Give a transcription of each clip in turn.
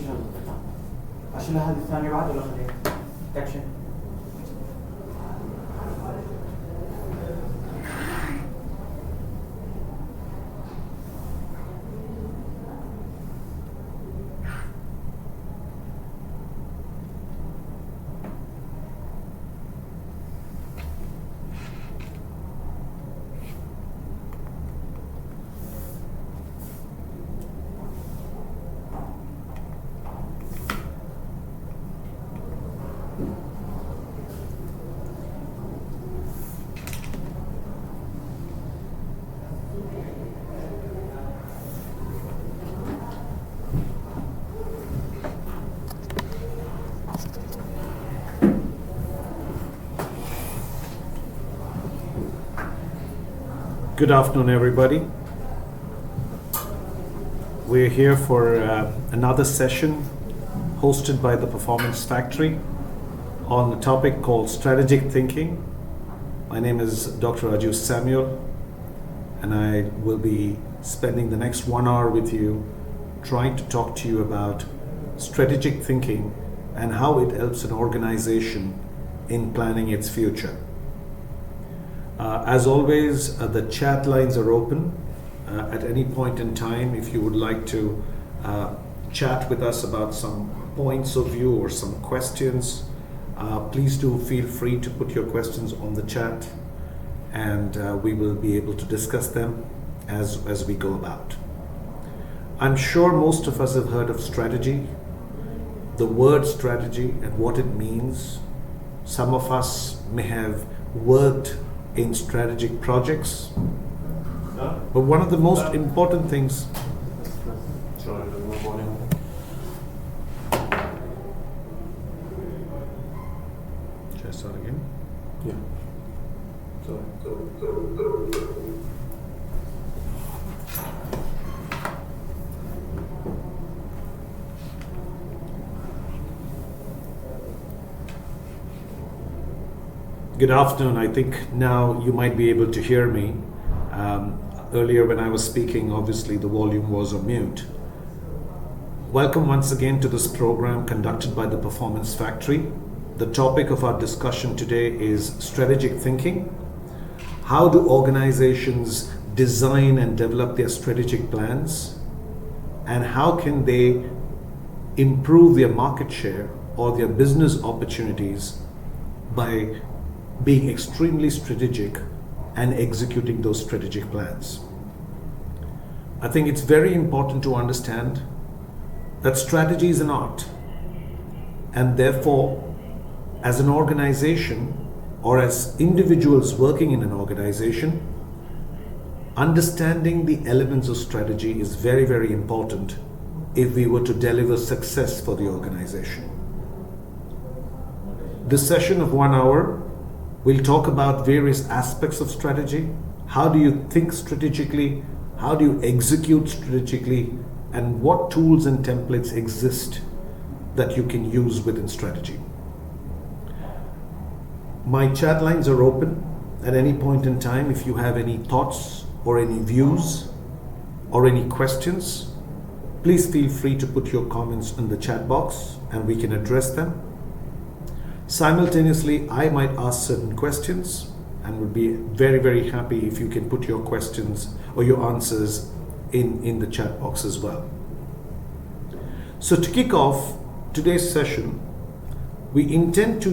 شنو القطع؟ اشيل هذه الثانية بعد ولا خليها؟ اكشن. Good afternoon, everybody. We're here for another session hosted by the Performance Factory on a topic called strategic thinking. My name is Dr. Raju Samuel, and I will be spending the next 1 hour with you trying to talk to you about strategic thinking and how it helps an organization in planning its future. As always, the chat lines are open. At any point in time, if you would like to chat with us about some points of view or some questions, please do feel free to put your questions on the chat, and we will be able to discuss them as we go about. I'm sure most of us have heard of strategy, the word strategy and what it means. Some of us may have worked in strategic projects, but one of the most important things. Should I start again? Yeah. Good afternoon. I think now you might be able to hear me. Earlier when I was speaking, obviously the volume was on mute. Welcome once again to this program conducted by the Performance Factory. The topic of our discussion today is strategic thinking. How do organizations design and develop their strategic plans? And how can they improve their market share or their business opportunities by being extremely strategic and executing those strategic plans? I think it's very important to understand that strategy is an art, and therefore, as an organization or as individuals working in an organization, understanding the elements of strategy is very, very important if we were to deliver success for the organization. This session of 1 hour, we'll talk about various aspects of strategy. How do you think strategically? How do you execute strategically? And what tools and templates exist that you can use within strategy? My chat lines are open at any point in time. If you have any thoughts or any views or any questions, please feel free to put your comments in the chat box and we can address them. Simultaneously, I might ask certain questions and would be very, very happy if you can put your questions or your answers in the chat box as well. So to kick off today's session, we intend to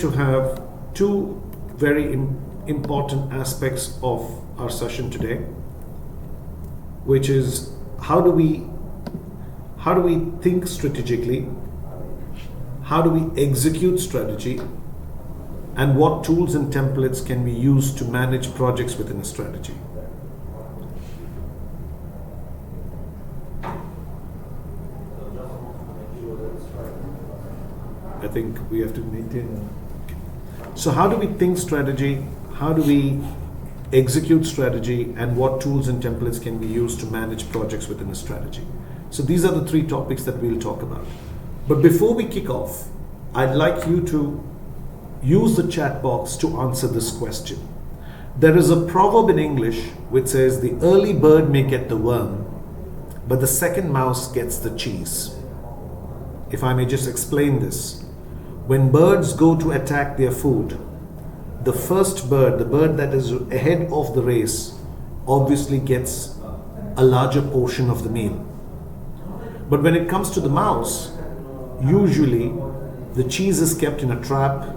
have two very important aspects of our session today, which is how do we think strategically, how do we execute strategy, and what tools and templates can we use to manage projects within a strategy. I think we have to maintain. So how do we think strategy? How do we execute strategy? And what tools and templates can we use to manage projects within a strategy? So these are the three topics that we'll talk about. But before we kick off, I'd like you to use the chat box to answer this question. There is a proverb in English which says the early bird may get the worm but the second mouse gets the cheese. If I may just explain this. When birds go to attack their food, the first bird, the bird that is ahead of the race, obviously gets a larger portion of the meal. But when it comes to the mouse, usually the cheese is kept in a trap.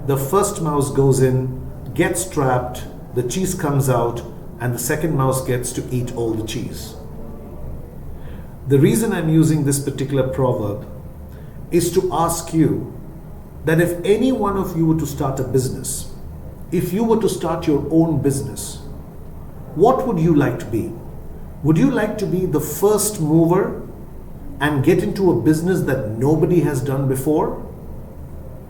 The first mouse goes in, gets trapped, the cheese comes out, and the second mouse gets to eat all the cheese. The reason I'm using this particular proverb is to ask you that if any one of you were to start a business, if you were to start your own business, what would you like to be? Would you like to be the first mover and get into a business that nobody has done before?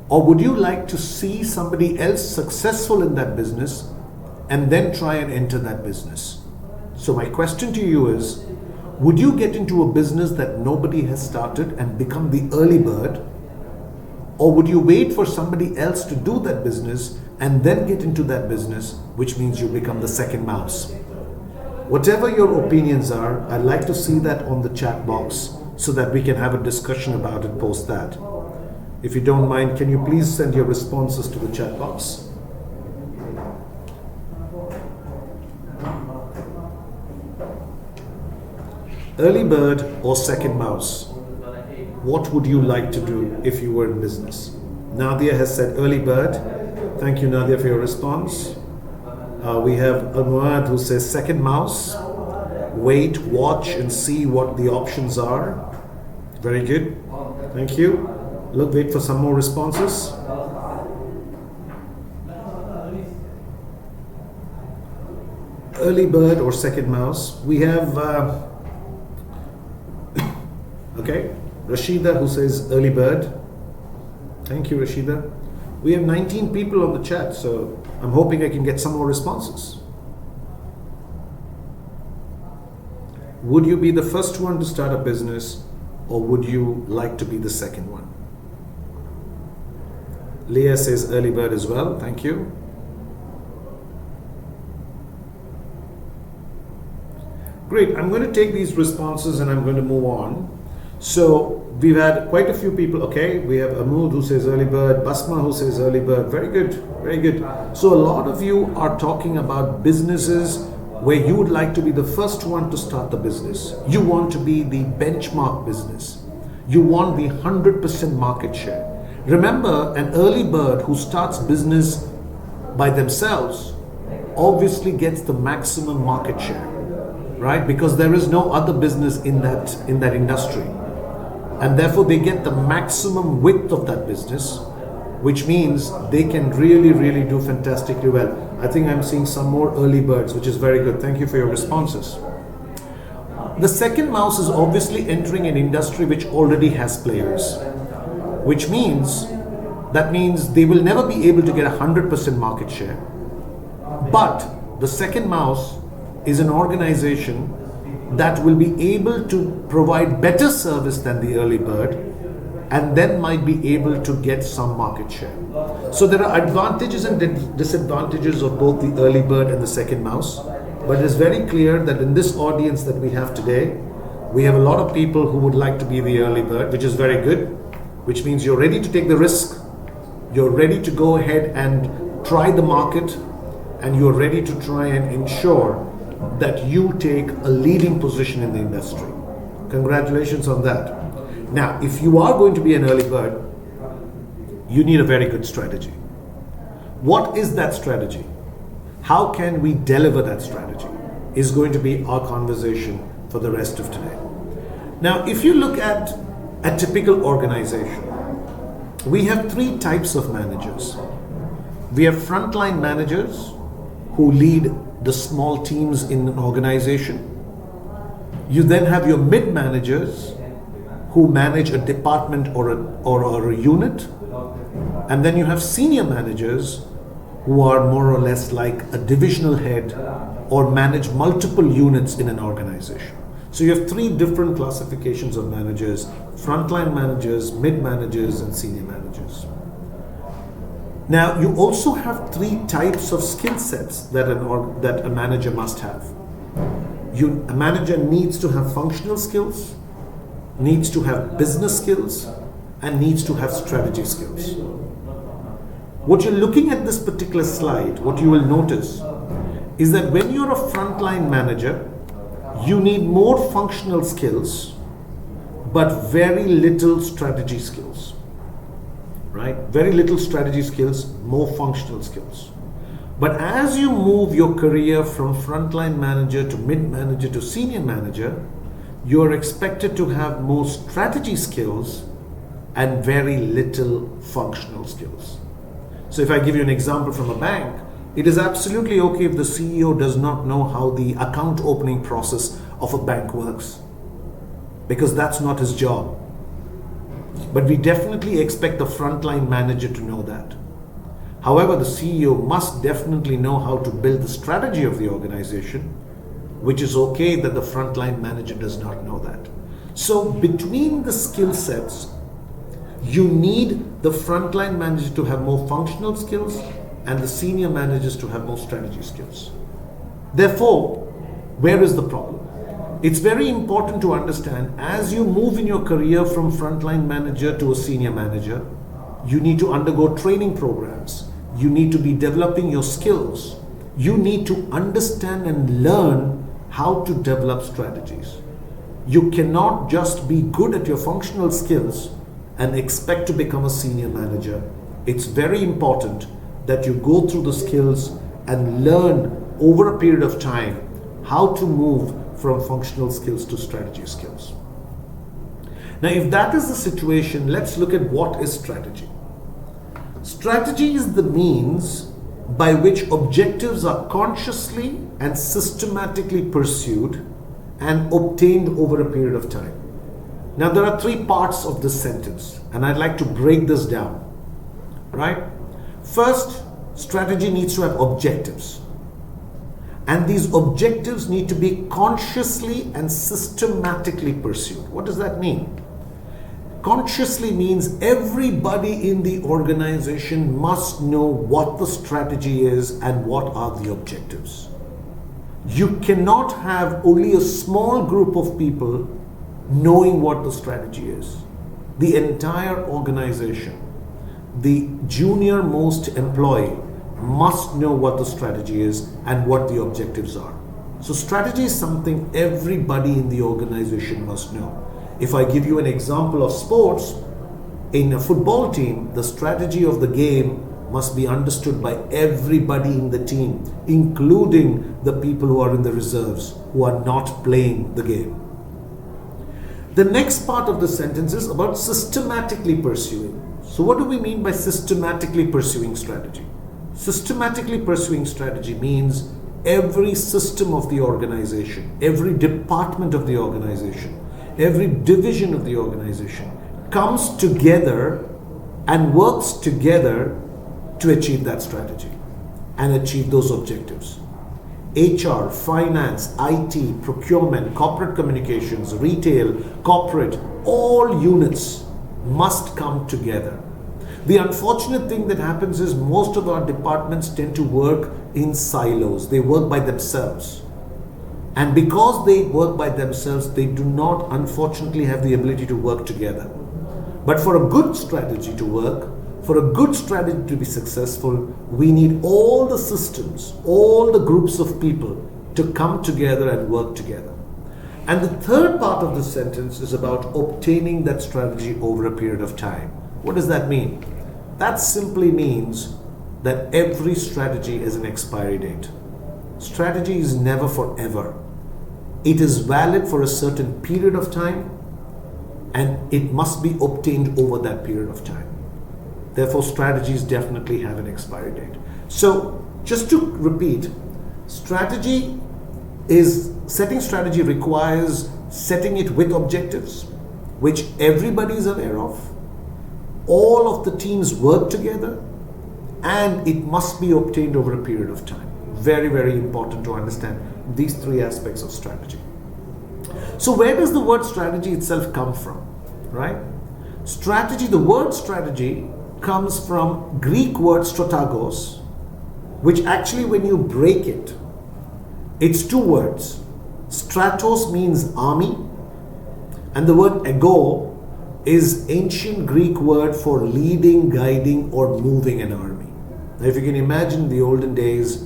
Or would you like to see somebody else successful in that business and then try and enter that business? So my question to you is, would you get into a business that nobody has started and become the early bird? Or would you wait for somebody else to do that business and then get into that business, which means you become the second mouse? Whatever your opinions are, I'd like to see that on the chat box so that we can have a discussion about it post that. If you don't mind, can you please send your responses to the chat box? Early bird or second mouse? What would you like to do if you were in business? Nadia has said early bird. Thank you, Nadia, for your response. We have Anwad who says second mouse. Wait, watch, and see what the options are. Very good. Thank you. Look, wait for some more responses. Early bird or second mouse? We have, okay, Rashida who says early bird. Thank you, Rashida. We have 19 people on the chat, so I'm hoping I can get some more responses. Would you be the first one to start a business, or would you like to be the second one? Leah says early bird as well. Thank you. Great. I'm going to take these responses and I'm going to move on. So we've had quite a few people. Okay, we have Amud who says early bird, Basma who says early bird. Very good, very good. So a lot of you are talking about businesses where you would like to be the first one to start the business. You want to be the benchmark business. You want the 100% market share. Remember, an early bird who starts business by themselves obviously gets the maximum market share, right? Because there is no other business in that industry. And therefore they get the maximum width of that business, which means they can really, really do fantastically well. I think I'm seeing some more early birds, which is very good. Thank you for your responses. The second mouse is obviously entering an industry which already has players, which means they will never be able to get 100% market share. But the second mouse is an organization that will be able to provide better service than the early bird and then might be able to get some market share. So there are advantages and disadvantages of both the early bird and the second mouse. But it's very clear that in this audience that we have today, we have a lot of people who would like to be the early bird, which is very good, which means you're ready to take the risk, you're ready to go ahead and try the market, and you're ready to try and ensure that you take a leading position in the industry. Congratulations on that. Now, if you are going to be an early bird, you need a very good strategy. What is that strategy? How can we deliver that strategy? Is going to be our conversation for the rest of today. Now, if you look at a typical organization, we have three types of managers. We have frontline managers who lead the small teams in an organization. You then have your mid managers who manage a department or a unit. And then you have senior managers who are more or less like a divisional head or manage multiple units in an organization. So you have three different classifications of managers: frontline managers, mid managers, and senior managers. Now, you also have three types of skill sets that a manager must have. A manager needs to have functional skills, needs to have business skills, and needs to have strategy skills. What you're looking at this particular slide, what you will notice is that when you're a frontline manager, you need more functional skills, but very little strategy skills, right? Very little strategy skills, more functional skills. But as you move your career from frontline manager to mid-manager to senior manager, you are expected to have more strategy skills and very little functional skills. So if I give you an example from a bank, it is absolutely okay if the CEO does not know how the account opening process of a bank works, because that's not his job. But we definitely expect the frontline manager to know that. However, the CEO must definitely know how to build the strategy of the organization, which is okay that the frontline manager does not know that. So between the skill sets, you need the frontline manager to have more functional skills and the senior managers to have more strategy skills. Therefore, where is the problem? It's very important to understand, as you move in your career from frontline manager to a senior manager, you need to undergo training programs. You need to be developing your skills. You need to understand and learn how to develop strategies. You cannot just be good at your functional skills and expect to become a senior manager. It's very important that you go through the skills and learn over a period of time how to move from functional skills to strategy skills. Now, if that is the situation, let's look at what is strategy. Strategy is the means by which objectives are consciously and systematically pursued and obtained over a period of time. Now, there are three parts of this sentence, and I'd like to break this down, right? First, strategy needs to have objectives. And these objectives need to be consciously and systematically pursued. What does that mean? Consciously means everybody in the organization must know what the strategy is and what are the objectives. You cannot have only a small group of people knowing what the strategy is. The entire organization, the junior most employee, must know what the strategy is and what the objectives are. So strategy is something everybody in the organization must know. If I give you an example of sports, in a football team, the strategy of the game must be understood by everybody in the team, including the people who are in the reserves, who are not playing the game. The next part of the sentence is about systematically pursuing. So what do we mean by systematically pursuing strategy? Systematically pursuing strategy means every system of the organization, every department of the organization, every division of the organization comes together and works together to achieve that strategy and achieve those objectives. HR, finance, IT, procurement, corporate communications, retail, corporate, all units must come together. The unfortunate thing that happens is most of our departments tend to work in silos. They work by themselves. And because they work by themselves, they do not, unfortunately, have the ability to work together. But for a good strategy to work, for a good strategy to be successful, we need all the systems, all the groups of people to come together and work together. And the third part of the sentence is about obtaining that strategy over a period of time. What does that mean? That simply means that every strategy is an expiry date. Strategy is never forever. It is valid for a certain period of time and it must be obtained over that period of time. Therefore, strategies definitely have an expiry date. So, just to repeat, setting strategy requires setting it with objectives, which everybody is aware of. All of the teams work together and it must be obtained over a period of time. Very, very important to understand these three aspects of strategy. So where does the word strategy itself come from, right? Strategy, the word strategy comes from Greek word strategos, which actually when you break it, it's two words. Stratos means army, and the word ego is ancient Greek word for leading, guiding, or moving an army. Now, if you can imagine the olden days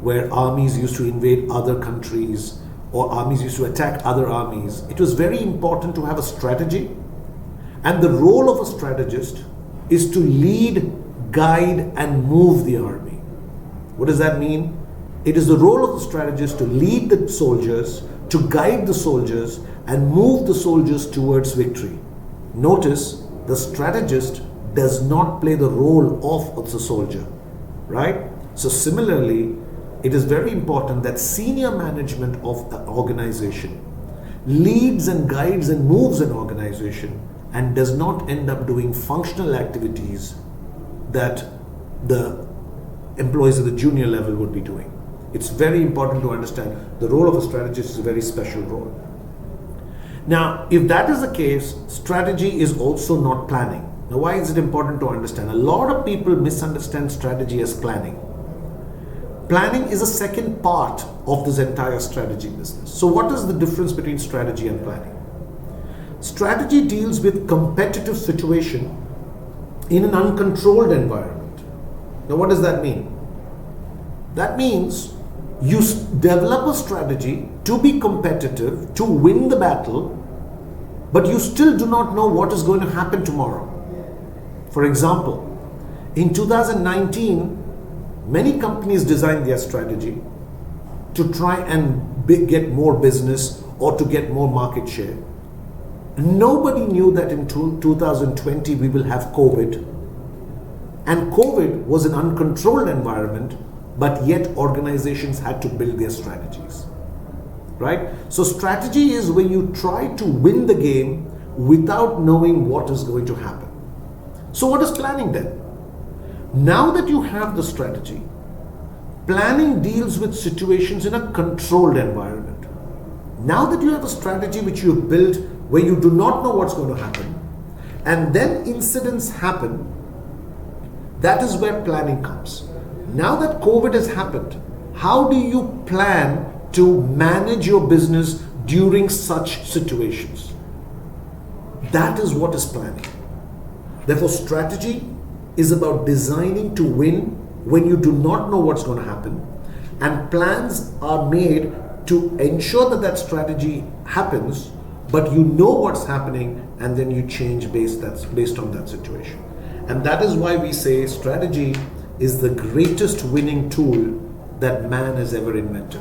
where armies used to invade other countries or armies used to attack other armies, it was very important to have a strategy. And the role of a strategist is to lead, guide, and move the army. What does that mean? It is the role of the strategist to lead the soldiers, to guide the soldiers, and move the soldiers towards victory. Notice, the strategist does not play the role of the soldier, right? So similarly, it is very important that senior management of an organization leads and guides and moves an organization and does not end up doing functional activities that the employees at the junior level would be doing. It's very important to understand the role of a strategist is a very special role. Now, if that is the case, strategy is also not planning. Now, why is it important to understand? A lot of people misunderstand strategy as planning. Planning is a second part of this entire strategy business. So what is the difference between strategy and planning? Strategy deals with competitive situation in an uncontrolled environment. Now, what does that mean? That means you develop a strategy to be competitive, to win the battle, but you still do not know what is going to happen tomorrow. For example, in 2019, many companies designed their strategy to try and get more business or to get more market share. Nobody knew that in 2020 we will have COVID. And COVID was an uncontrolled environment, but yet organizations had to build their strategies, right? So strategy is when you try to win the game without knowing what is going to happen. So what is planning then? Now that you have the strategy, planning deals with situations in a controlled environment. Now that you have a strategy which you've built where you do not know what's going to happen, and then incidents happen, that is where planning comes. Now that COVID has happened, how do you plan to manage your business during such situations? That is what is planning. Therefore, strategy is about designing to win when you do not know what's going to happen, and plans are made to ensure that that strategy happens, but you know what's happening and then you change based on that situation. And that is why we say strategy is the greatest winning tool that man has ever invented.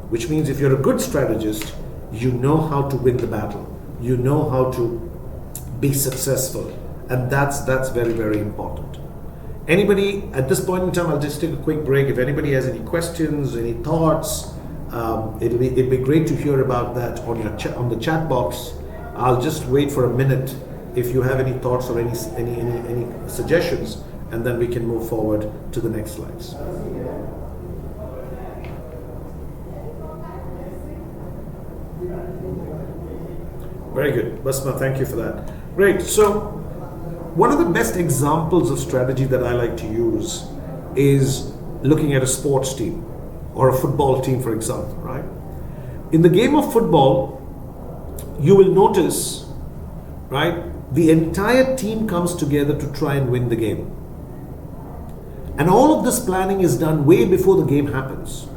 Which means if you're a good strategist, you know how to win the battle. You know how to be successful. And that's very, very important. Anybody, at this point in time, I'll just take a quick break. If anybody has any questions, any thoughts, it'd be great to hear about that on the chat box. I'll just wait for a minute if you have any thoughts or any suggestions, and then we can move forward to the next slides. Very good, Basma, thank you for that. Great, so one of the best examples of strategy that I like to use is looking at a sports team or a football team, for example, right? In the game of football, you will notice, right, the entire team comes together to try and win the game. And all of this planning is done way before the game happens.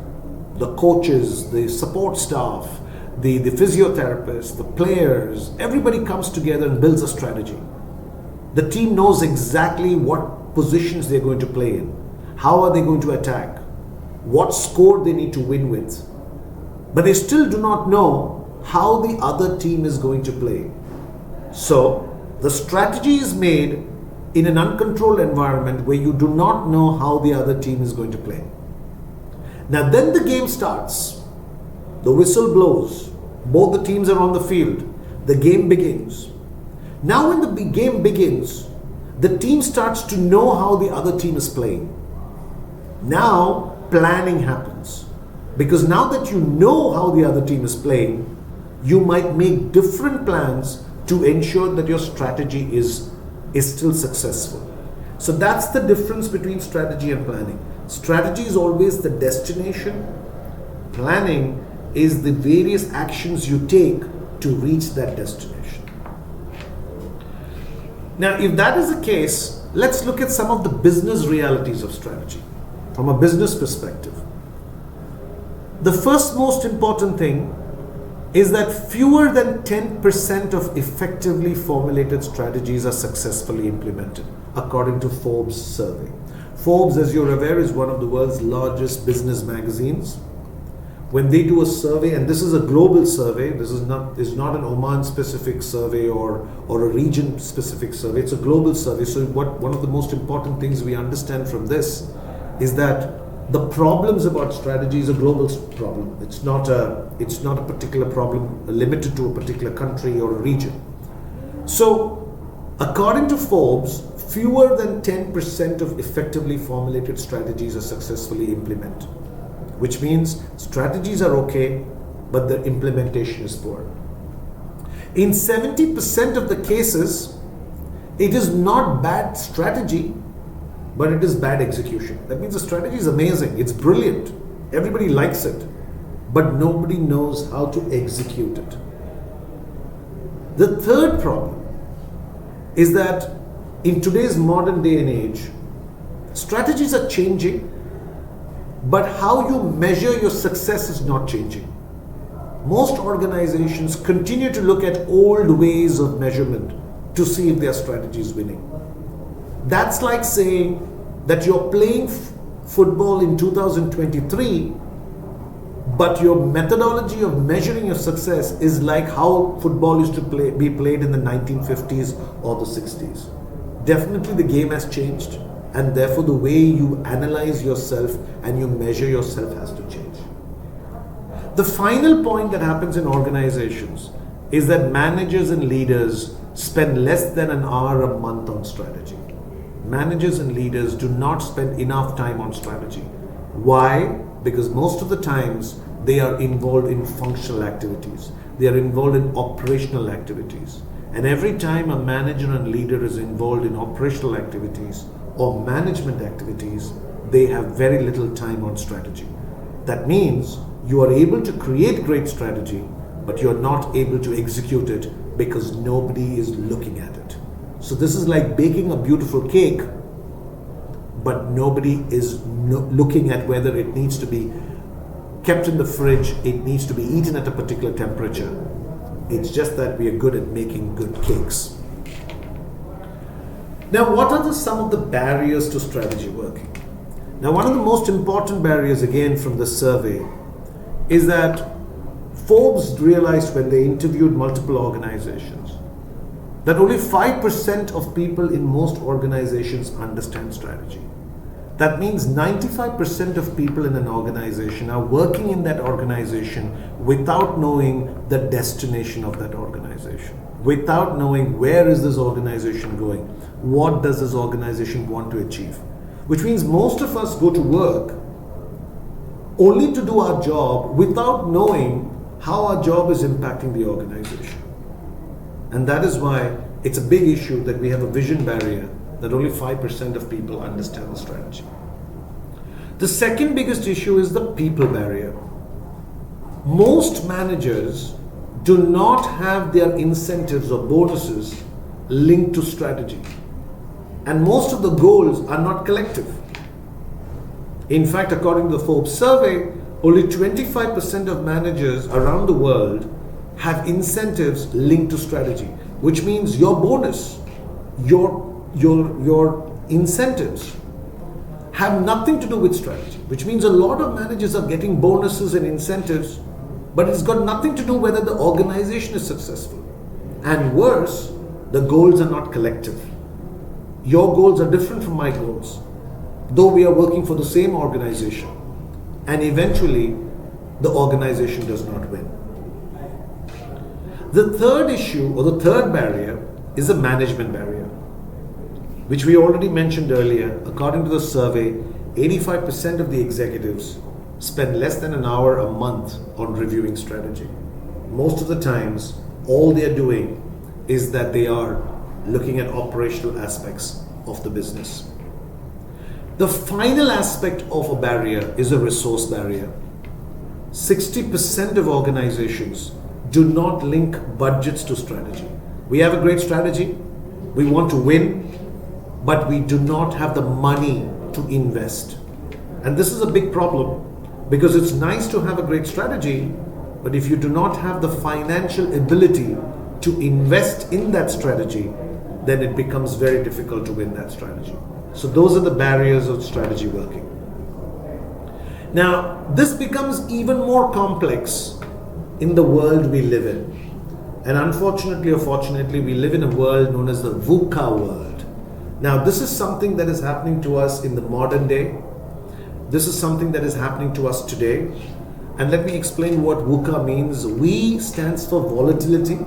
The coaches, the support staff, the physiotherapists, the players, everybody comes together and builds a strategy. The team knows exactly what positions they're going to play in, how are they going to attack, what score they need to win with. But they still do not know how the other team is going to play. So the strategy is made in an uncontrolled environment where you do not know how the other team is going to play. Now then the game starts. The whistle blows. Both the teams are on the field. The game begins. Now when the game begins, the team starts to know how the other team is playing. Now planning happens. Because now that you know how the other team is playing, you might make different plans to ensure that your strategy is still successful. So that's the difference between strategy and planning. Strategy is always the destination. Planning is the various actions you take to reach that destination. Now, if that is the case, let's look at some of the business realities of strategy from a business perspective. The first most important thing is that fewer than 10% of effectively formulated strategies are successfully implemented, according to Forbes survey. Forbes, as you're aware, is one of the world's largest business magazines. When they do a survey, and this is a global survey, this is not an Oman specific survey or a region specific survey, it's a global survey. So one of the most important things we understand from this is that the problems about strategy is a global problem. It's not a particular problem limited to a particular country or a region. So according to Forbes, fewer than 10% of effectively formulated strategies are successfully implemented, which means strategies are okay, but the implementation is poor. In 70% of the cases, it is not bad strategy, but it is bad execution. That means the strategy is amazing, it's brilliant, everybody likes it, but nobody knows how to execute it. The third problem is that in today's modern day and age, strategies are changing, but how you measure your success is not changing. Most organizations continue to look at old ways of measurement to see if their strategy is winning. That's like saying that you're playing football in 2023, but your methodology of measuring your success is like how football used to be played in the 1950s or the 60s. Definitely the game has changed, and therefore the way you analyze yourself and you measure yourself has to change. The final point that happens in organizations is that managers and leaders spend less than an hour a month on strategy. Managers and leaders do not spend enough time on strategy. Why? Because most of the times they are involved in functional activities. They are involved in operational activities. And every time a manager and leader is involved in operational activities or management activities, they have very little time on strategy. That means you are able to create great strategy, but you are not able to execute it because nobody is looking at it. So this is like baking a beautiful cake, but nobody is looking at whether it needs to be kept in the fridge, it needs to be eaten at a particular temperature. It's just that we are good at making good cakes. Now, what are some of the barriers to strategy working? Now, one of the most important barriers, again from the survey, is that Forbes realized when they interviewed multiple organizations that only 5% of people in most organizations understand strategy. That means 95% of people in an organization are working in that organization without knowing the destination of that organization, without knowing where is this organization going, what does this organization want to achieve. Which means most of us go to work only to do our job without knowing how our job is impacting the organization. And that is why it's a big issue that we have a vision barrier, that only 5% of people understand the strategy. The second biggest issue is the people barrier. Most managers do not have their incentives or bonuses linked to strategy. And most of the goals are not collective. In fact, according to the Forbes survey, only 25% of managers around the world have incentives linked to strategy, which means your bonus, your incentives have nothing to do with strategy, which means a lot of managers are getting bonuses and incentives, but it's got nothing to do whether the organization is successful. And worse, the goals are not collective. Your goals are different from my goals, though we are working for the same organization. And eventually, the organization does not win. The third issue, or the third barrier, is the management barrier, which we already mentioned earlier. According to the survey, 85% of the executives spend less than an hour a month on reviewing strategy. Most of the times, all they are doing is that they are looking at operational aspects of the business. The final aspect of a barrier is a resource barrier. 60% of organizations do not link budgets to strategy. We have a great strategy, we want to win, but we do not have the money to invest. And this is a big problem, because it's nice to have a great strategy, but if you do not have the financial ability to invest in that strategy, then it becomes very difficult to win that strategy. So those are the barriers of strategy working. Now, this becomes even more complex in the world we live in. And unfortunately or fortunately, we live in a world known as the VUCA world. Now, this is something that is happening to us in the modern day. This is something that is happening to us today. And let me explain what VUCA means. V stands for volatility.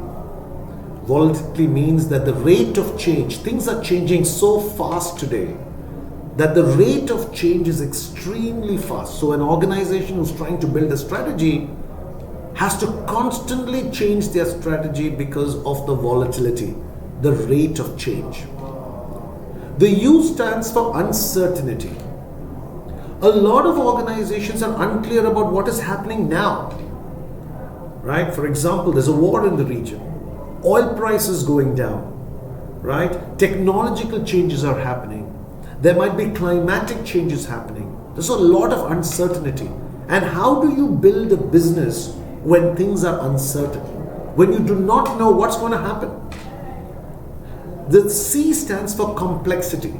Volatility means that the rate of change, things are changing so fast today that the rate of change is extremely fast. So an organization who's trying to build a strategy has to constantly change their strategy because of the volatility, the rate of change. The U stands for uncertainty. A lot of organizations are unclear about what is happening now, right? For example, there's a war in the region. Oil prices going down, right? Technological changes are happening. There might be climatic changes happening. There's a lot of uncertainty. And how do you build a business when things are uncertain? When you do not know what's going to happen? The C stands for complexity,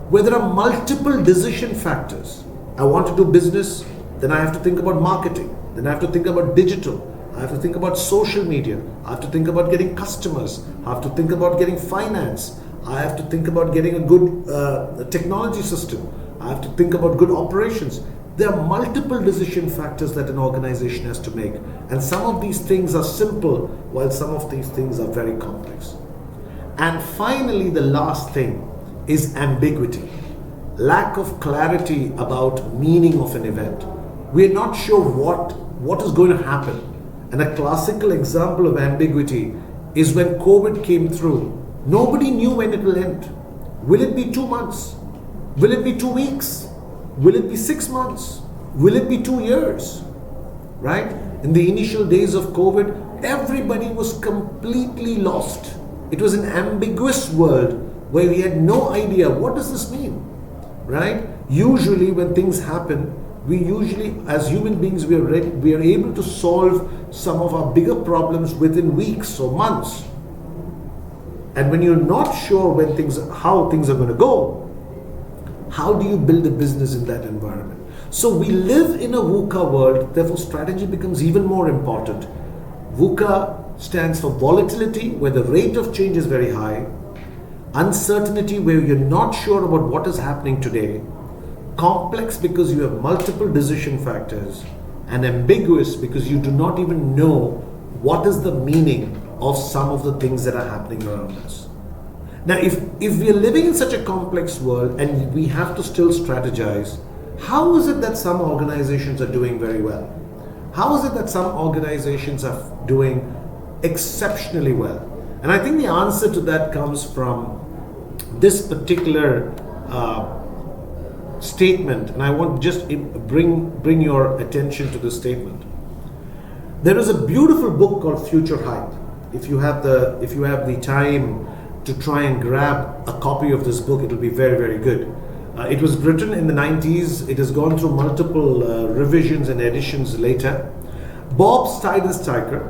where there are multiple decision factors. I want to do business, then I have to think about marketing, then I have to think about digital, I have to think about social media, I have to think about getting customers, I have to think about getting finance, I have to think about getting a good technology system, I have to think about good operations. There are multiple decision factors that an organization has to make, and some of these things are simple while some of these things are very complex. And finally, the last thing is ambiguity, lack of clarity about meaning of an event. We're not sure what is going to happen. And a classical example of ambiguity is when COVID came through. Nobody knew when it will end. Will it be 2 months? Will it be 2 weeks? Will it be 6 months? Will it be 2 years? Right? In the initial days of COVID, everybody was completely lost. It was an ambiguous world where we had no idea, what does this mean? Right? Usually when things happen, we usually, as human beings, we are able to solve some of our bigger problems within weeks or months. And when you're not sure how things are going to go, how do you build a business in that environment? So we live in a VUCA world, therefore strategy becomes even more important. VUCA stands for volatility, where the rate of change is very high, uncertainty, where you're not sure about what is happening today, complex because you have multiple decision factors, and ambiguous because you do not even know what is the meaning of some of the things that are happening around us. Now, if we are living in such a complex world and we have to still strategize, how is it that some organizations are doing very well? How is it that some organizations are doing exceptionally well? And I think the answer to that comes from this particular statement, and I want to just bring your attention to this statement. There is a beautiful book called Future Hype. If you have the time to try and grab a copy of this book, it will be very, very good. It was written in the 90s. It has gone through multiple revisions and editions later. Bob Steiger,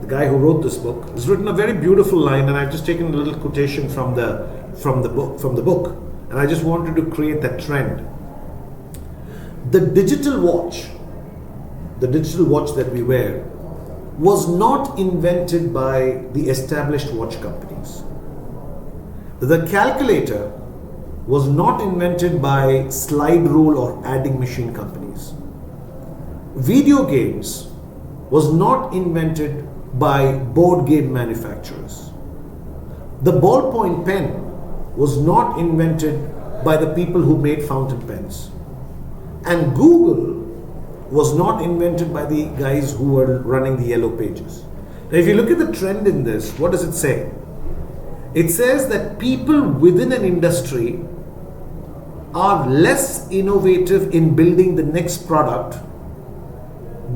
the guy who wrote this book, has written a very beautiful line, and I've just taken a little quotation from the book, and I just wanted to create that trend. The digital watch that we wear was not invented by the established watch companies. The calculator was not invented by slide rule or adding machine companies. Video games was not invented by board game manufacturers. The ballpoint pen was not invented by the people who made fountain pens. And Google was not invented by the guys who were running the yellow pages. Now, if you look at the trend in this, what does it say? It says that people within an industry are less innovative in building the next product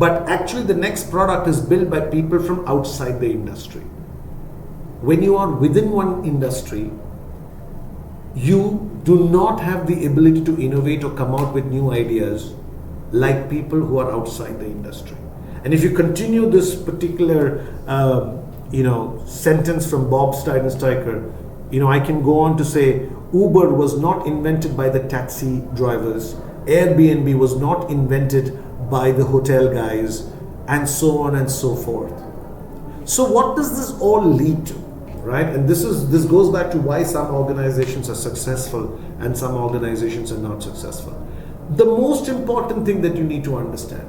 but actually the next product is built by people from outside the industry. When you are within one industry, you do not have the ability to innovate or come out with new ideas like people who are outside the industry. And if you continue this particular sentence from Bob Steiger, I can go on to say Uber was not invented by the taxi drivers, Airbnb was not invented by the hotel guys, and so on and so forth. So what does this all lead to, right? And this goes back to why some organizations are successful and some organizations are not successful. The most important thing that you need to understand,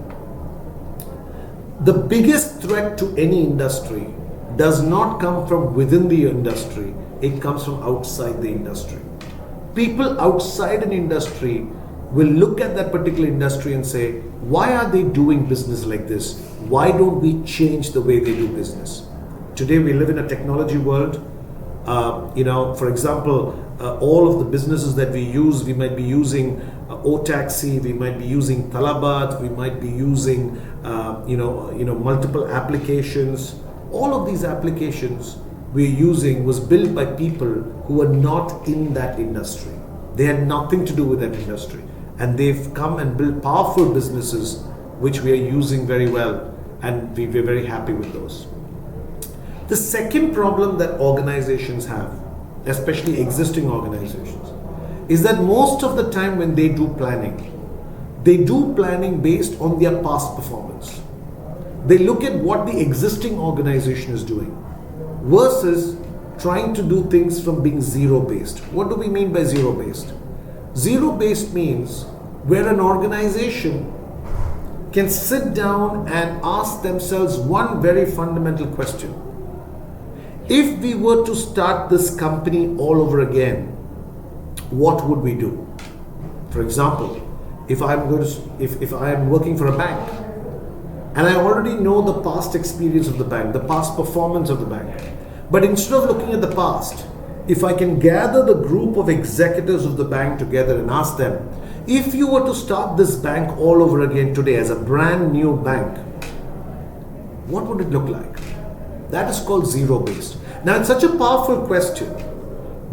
the biggest threat to any industry does not come from within the industry, it comes from outside the industry. People outside an industry will look at that particular industry and say, why are they doing business like this? Why don't we change the way they do business? Today we live in a technology world. For example, all of the businesses that we use, we might be using O-Taxi, we might be using Talabat, we might be using multiple applications. All of these applications we're using was built by people who were not in that industry. They had nothing to do with that industry. And they've come and built powerful businesses which we are using very well, and we're very happy with those. The second problem that organizations have, especially existing organizations, is that most of the time when they do planning based on their past performance. They look at what the existing organization is doing versus trying to do things from being zero-based. What do we mean by zero-based? Zero-based means where an organization can sit down and ask themselves one very fundamental question. If we were to start this company all over again, what would we do? For example, if I am working for a bank and I already know the past experience of the bank, the past performance of the bank, but instead of looking at the past, if I can gather the group of executives of the bank together and ask them, if you were to start this bank all over again today as a brand new bank, what would it look like? That is called zero-based. Now it's such a powerful question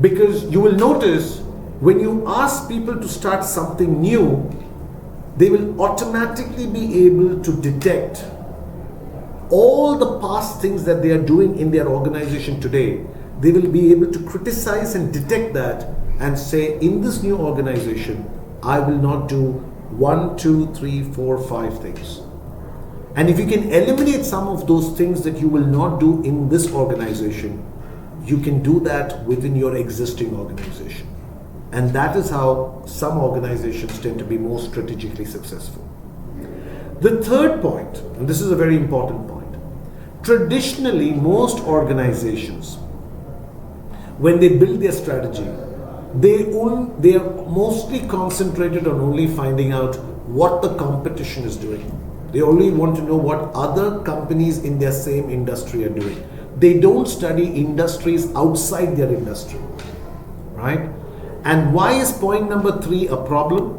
because you will notice when you ask people to start something new, they will automatically be able to detect all the past things that they are doing in their organization today. They will be able to criticize and detect that and say, in this new organization, I will not do 1, 2, 3, 4, 5 things. And if you can eliminate some of those things that you will not do in this organization, you can do that within your existing organization. And that is how some organizations tend to be more strategically successful. The third point, and this is a very important point, traditionally most organizations, when they build their strategy, they are mostly concentrated on only finding out what the competition is doing. They only want to know what other companies in their same industry are doing. They don't study industries outside their industry, right? And why is point number 3 a problem?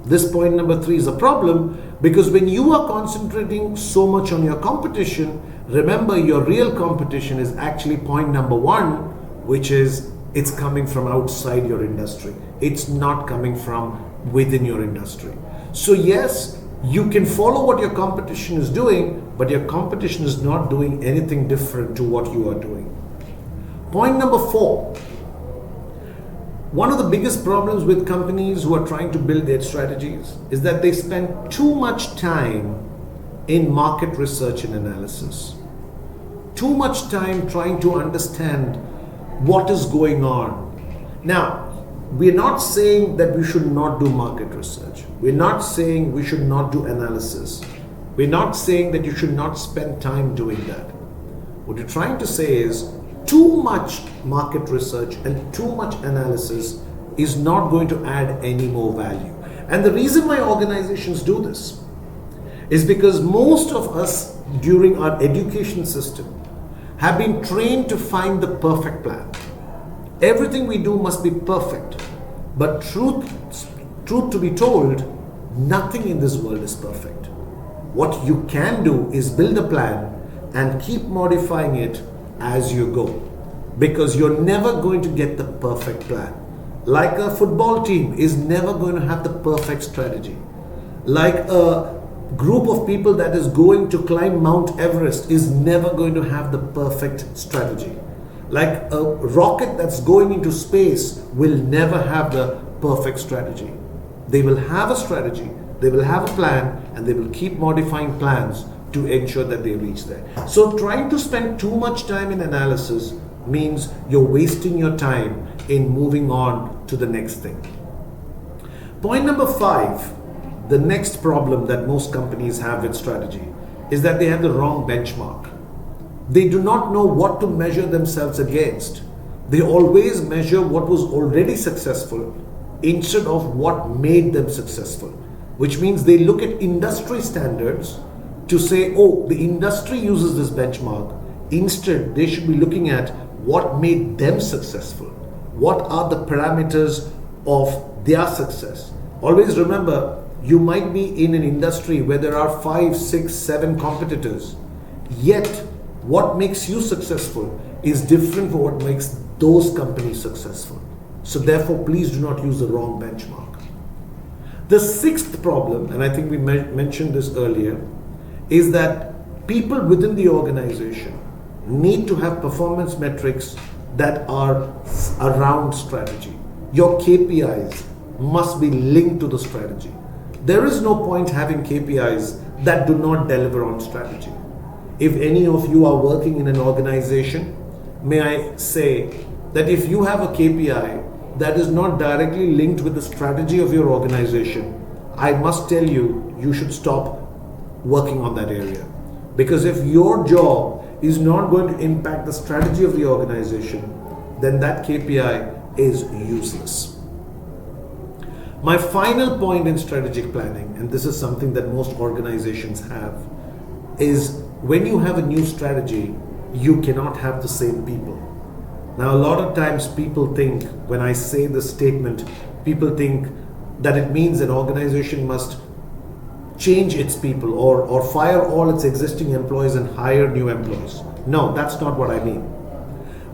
This point number 3 is a problem because when you are concentrating so much on your competition, remember your real competition is actually point number 1, which is it's coming from outside your industry. It's not coming from within your industry. So yes, you can follow what your competition is doing, but your competition is not doing anything different to what you are doing. Point number 4. One of the biggest problems with companies who are trying to build their strategies is that they spend too much time in market research and analysis. Too much time trying to understand what is going on. Now, we're not saying that we should not do market research. We're not saying we should not do analysis. We're not saying that you should not spend time doing that. What you're trying to say is too much market research and too much analysis is not going to add any more value. And the reason why organizations do this is because most of us during our education system have been trained to find the perfect plan. Everything we do must be perfect. But truth to be told, nothing in this world is perfect. What you can do is build a plan and keep modifying it as you go, because you're never going to get the perfect plan. Like a football team is never going to have the perfect strategy. Like a group of people that is going to climb Mount Everest is never going to have the perfect strategy. Like a rocket that's going into space will never have the perfect strategy. They will have a strategy, they will have a plan, and they will keep modifying plans to ensure that they reach there. So trying to spend too much time in analysis means you're wasting your time in moving on to the next thing. Point number 5, the next problem that most companies have with strategy is that they have the wrong benchmark. They do not know what to measure themselves against. They always measure what was already successful instead of what made them successful, which means they look at industry standards to say, oh, the industry uses this benchmark. Instead, they should be looking at what made them successful. What are the parameters of their success? Always remember, you might be in an industry where there are 5, 6, 7 competitors, yet what makes you successful is different from what makes those companies successful. So therefore, please do not use the wrong benchmark. The 6th problem, and I think we mentioned this earlier, is that people within the organization need to have performance metrics that are around strategy. Your KPIs must be linked to the strategy. There is no point having KPIs that do not deliver on strategy. If any of you are working in an organization, may I say that if you have a KPI that is not directly linked with the strategy of your organization, I must tell you, you should stop working on that area. Because if your job is not going to impact the strategy of the organization, then that KPI is useless. My final point in strategic planning, and this is something that most organizations have, is when you have a new strategy, you cannot have the same people. Now, a lot of times people think, when I say this statement, people think that it means an organization must change its people or fire all its existing employees and hire new employees. No, that's not what I mean.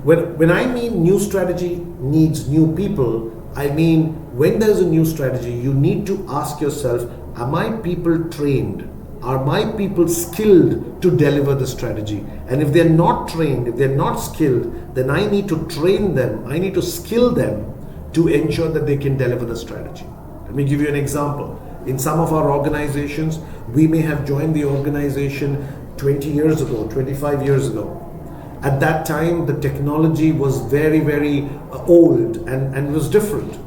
When I mean new strategy needs new people, I mean when there's a new strategy, you need to ask yourself, are my people trained? Are my people skilled to deliver the strategy? And if they're not trained, if they're not skilled, then I need to train them, I need to skill them to ensure that they can deliver the strategy. Let me give you an example. In some of our organizations, we may have joined the organization 20 years ago, 25 years ago. At that time, the technology was very, very old and was different.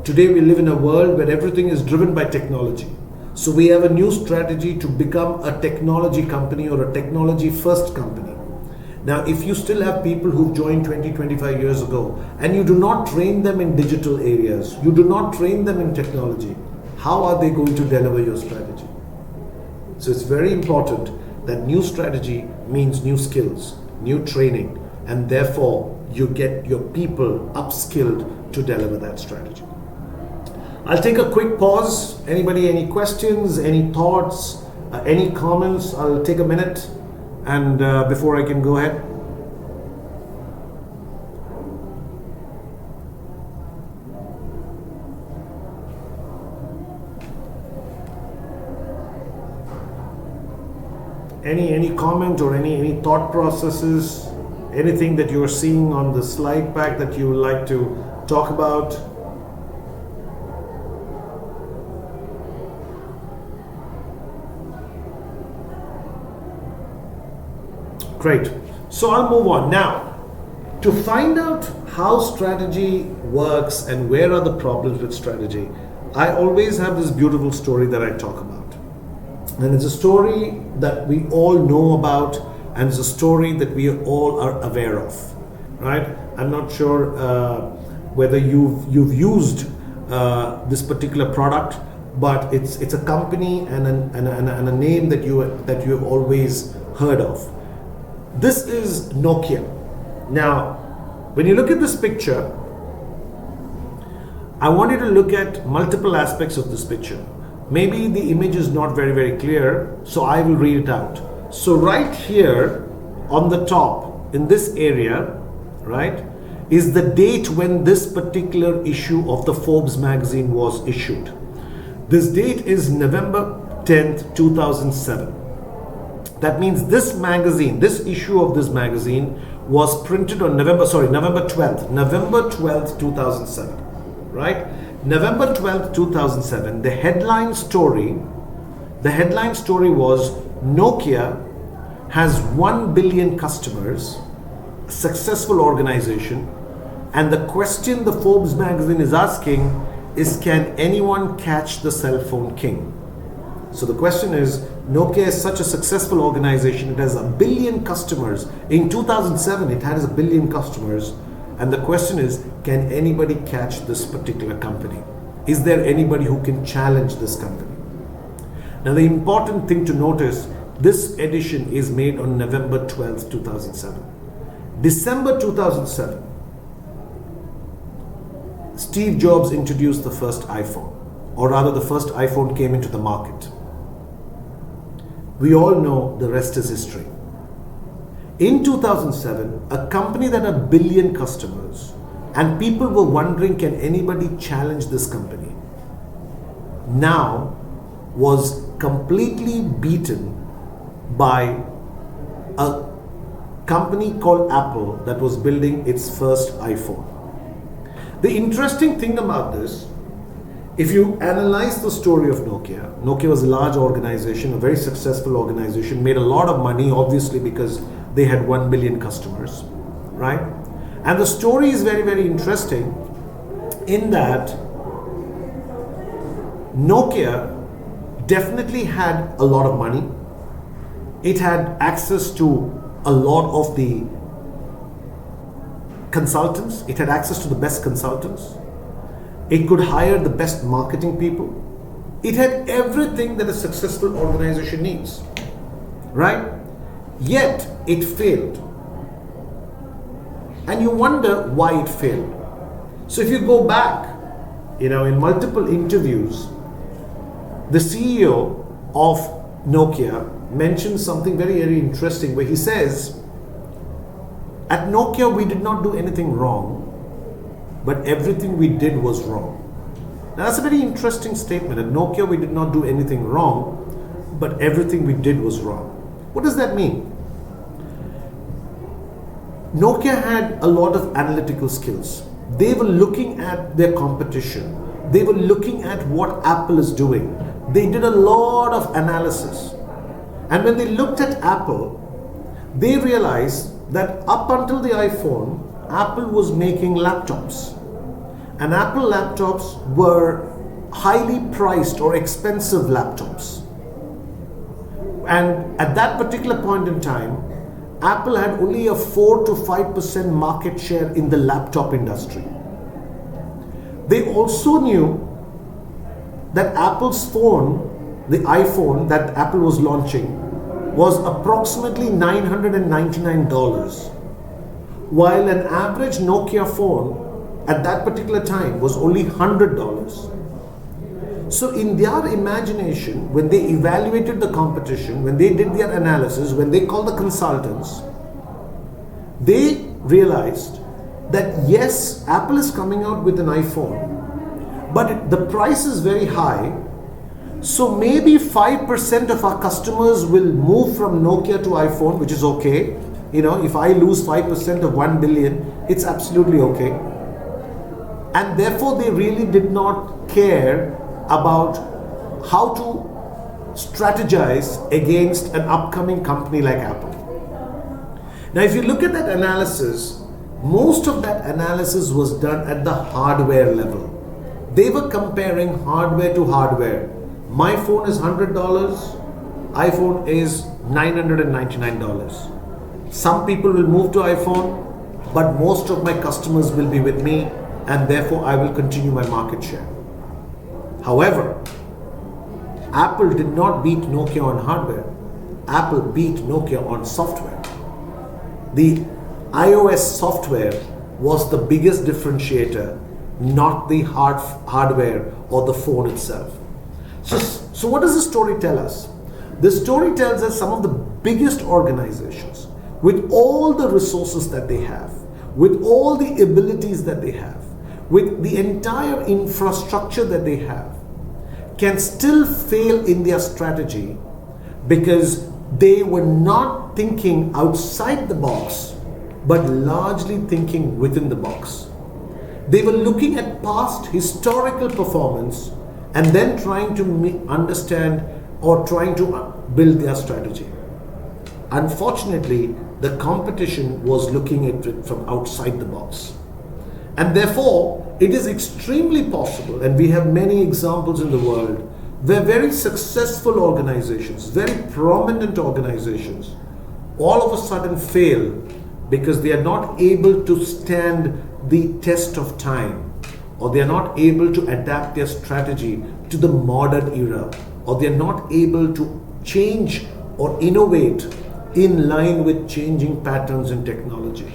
Today, we live in a world where everything is driven by technology. So we have a new strategy to become a technology company or a technology first company. Now, if you still have people who've joined 20, 25 years ago and you do not train them in digital areas, you do not train them in technology, how are they going to deliver your strategy? So it's very important that new strategy means new skills, new training, and therefore you get your people upskilled to deliver that strategy. I'll take a quick pause. Anybody, any questions, any thoughts, any comments? I'll take a minute and before I can go ahead. Any comment or any thought processes, anything that you're seeing on the slide pack that you would like to talk about? Great. So I'll move on. Now, to find out how strategy works and where are the problems with strategy, I always have this beautiful story that I talk about. And it's a story that we all know about, and it's a story that we all are aware of, right? I'm not sure whether you've used this particular product, but it's a company and a name that you have always heard of. This is Nokia. Now, when you look at this picture, I want you to look at multiple aspects of this picture. Maybe the image is not very, very clear, so I will read it out. So right here on the top, in this area, right, is the date when this particular issue of the Forbes magazine was issued. This date is November 10th, 2007. That means this magazine, this issue of this magazine was printed on November 12th, 2007, right? November 12th, 2007, the headline story was Nokia has 1 billion customers, a successful organization, and the question the Forbes magazine is asking is, can anyone catch the cell phone king? So the question is, Nokia is such a successful organization, it has 1 billion customers. In 2007, it has 1 billion customers. And the question is, can anybody catch this particular company? Is there anybody who can challenge this company? Now, the important thing to notice, this edition is made on November 12th, 2007. December 2007, Steve Jobs introduced the first iPhone, or rather the first iPhone came into the market. We all know the rest is history. In 2007, a company that had 1 billion customers, and people were wondering, can anybody challenge this company, now was completely beaten by a company called Apple that was building its first iPhone. The interesting thing about this, if you analyze the story of Nokia was a large organization, a very successful organization, made a lot of money, obviously, because they had 1 billion customers, right? And the story is very, very interesting in that Nokia definitely had a lot of money. It had access to a lot of the consultants. It had access to the best consultants. It could hire the best marketing people. It had everything that a successful organization needs, right? Yet it failed. And you wonder why it failed. So if you go back, in multiple interviews, the CEO of Nokia mentions something very, very interesting, where he says, at Nokia we did not do anything wrong, but everything we did was wrong. Now that's a very interesting statement. At Nokia we did not do anything wrong, but everything we did was wrong. What does that mean? Nokia had a lot of analytical skills. They were looking at their competition. They were looking at what Apple is doing. They did a lot of analysis. And when they looked at Apple, they realized that up until the iPhone, Apple was making laptops. And Apple laptops were highly priced or expensive laptops. And at that particular point in time, Apple had only a 4 to 5% market share in the laptop industry. They also knew that Apple's phone, the iPhone that Apple was launching, was approximately $999, while an average Nokia phone at that particular time was only $100. So in their imagination, when they evaluated the competition, when they did their analysis, when they called the consultants, they realized that yes, Apple is coming out with an iPhone, but the price is very high. So maybe 5% of our customers will move from Nokia to iPhone, which is okay. If I lose 5% of 1 billion, it's absolutely okay. And therefore they really did not care about how to strategize against an upcoming company like Apple. Now, if you look at that analysis, most of that analysis was done at the hardware level. They were comparing hardware to hardware. My phone is $100, iPhone is $999. Some people will move to iPhone, but most of my customers will be with me, and therefore I will continue my market share. However, Apple did not beat Nokia on hardware. Apple beat Nokia on software. The iOS software was the biggest differentiator, not the hardware or the phone itself. So what does the story tell us? The story tells us some of the biggest organizations, with all the resources that they have, with all the abilities that they have, with the entire infrastructure that they have, can still fail in their strategy because they were not thinking outside the box, but largely thinking within the box. They were looking at past historical performance and then trying to understand or trying to build their strategy. Unfortunately, the competition was looking at it from outside the box. And therefore, it is extremely possible, and we have many examples in the world, where very successful organizations, very prominent organizations, all of a sudden fail because they are not able to stand the test of time, or they are not able to adapt their strategy to the modern era, or they are not able to change or innovate in line with changing patterns in technology.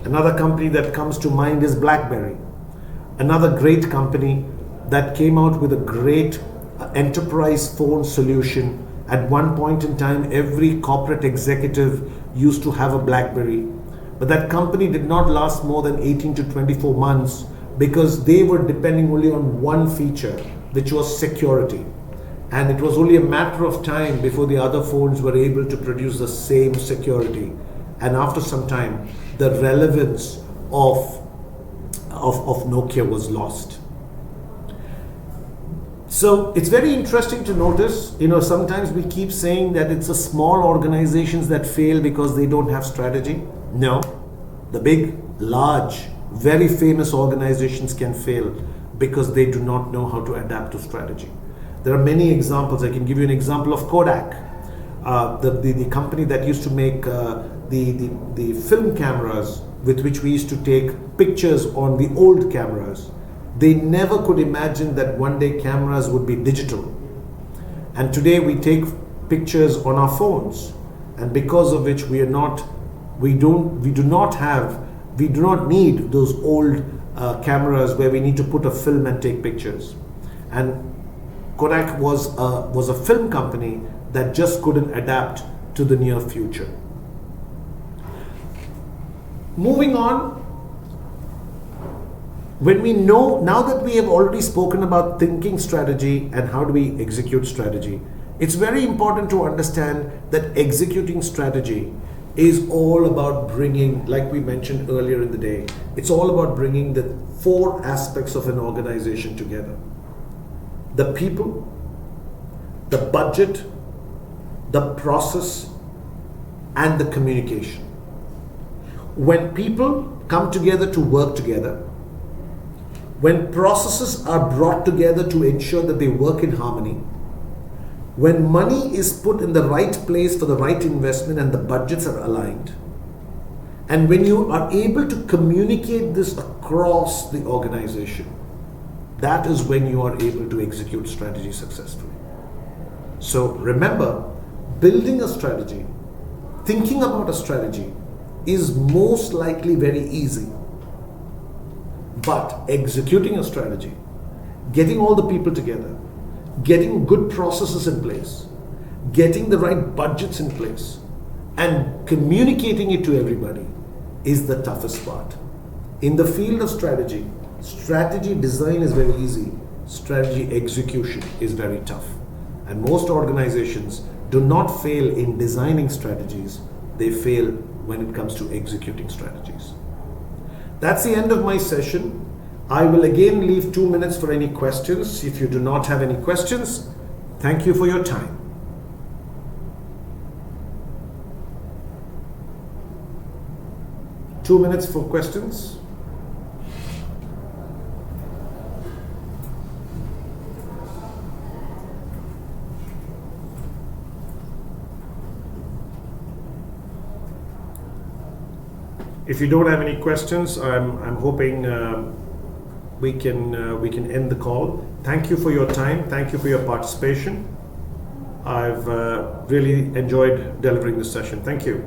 Another company that comes to mind is BlackBerry, another great company that came out with a great enterprise phone solution. At one point in time, every corporate executive used to have a BlackBerry, but that company did not last more than 18 to 24 months because they were depending only on one feature, which was security. And it was only a matter of time before the other phones were able to produce the same security. And after some time, the relevance of Nokia was lost. So it's very interesting to notice, sometimes we keep saying that it's the small organizations that fail because they don't have strategy. No, the big, large, very famous organizations can fail because they do not know how to adapt to strategy. There are many examples. I can give you an example of Kodak, the company that used to make the film cameras with which we used to take pictures on the old cameras. They never could imagine that one day cameras would be digital. And today we take pictures on our phones, and because of which we do not need those old cameras where we need to put a film and take pictures. And Kodak was a film company that just couldn't adapt to the near future. Moving on, when we know, now that we have already spoken about thinking strategy and how do we execute strategy, it's very important to understand that executing strategy is all about bringing, like we mentioned earlier in the day, it's all about bringing the 4 aspects of an organization together. The people, the budget, the process, and the communication. When people come together to work together, when processes are brought together to ensure that they work in harmony, when money is put in the right place for the right investment and the budgets are aligned, and when you are able to communicate this across the organization, that is when you are able to execute strategy successfully. So remember, building a strategy, thinking about a strategy is most likely very easy. But executing a strategy, getting all the people together, getting good processes in place, getting the right budgets in place, and communicating it to everybody is the toughest part. In the field of strategy, strategy design is very easy, strategy execution is very tough. And most organizations do not fail in designing strategies, they fail when it comes to executing strategies. That's the end of my session. I will again leave 2 minutes for any questions. If you do not have any questions, thank you for your time. Two minutes for questions. If you don't have any questions, I'm hoping we can end the call. Thank you for your time. Thank you for your participation. I've really enjoyed delivering this session. Thank you.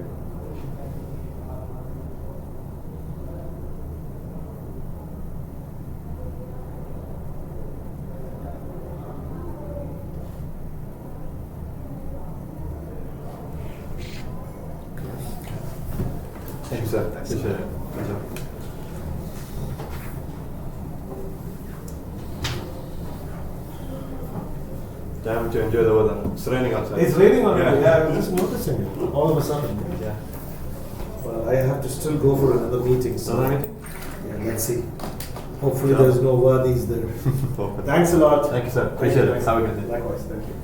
sir. Thanks. Appreciate it. Pleasure. Damn to enjoy the weather. It's raining outside. It's raining already. Yeah. Yeah, I was just noticing it all of a sudden. Yeah. Well, I have to still go for another meeting. So Another meeting? Yeah, let's see. Hopefully, Sure. there's no wadis there. Perfect. Thanks a lot. Thank you, sir. Appreciate it. Have a good day. Likewise. Thank you.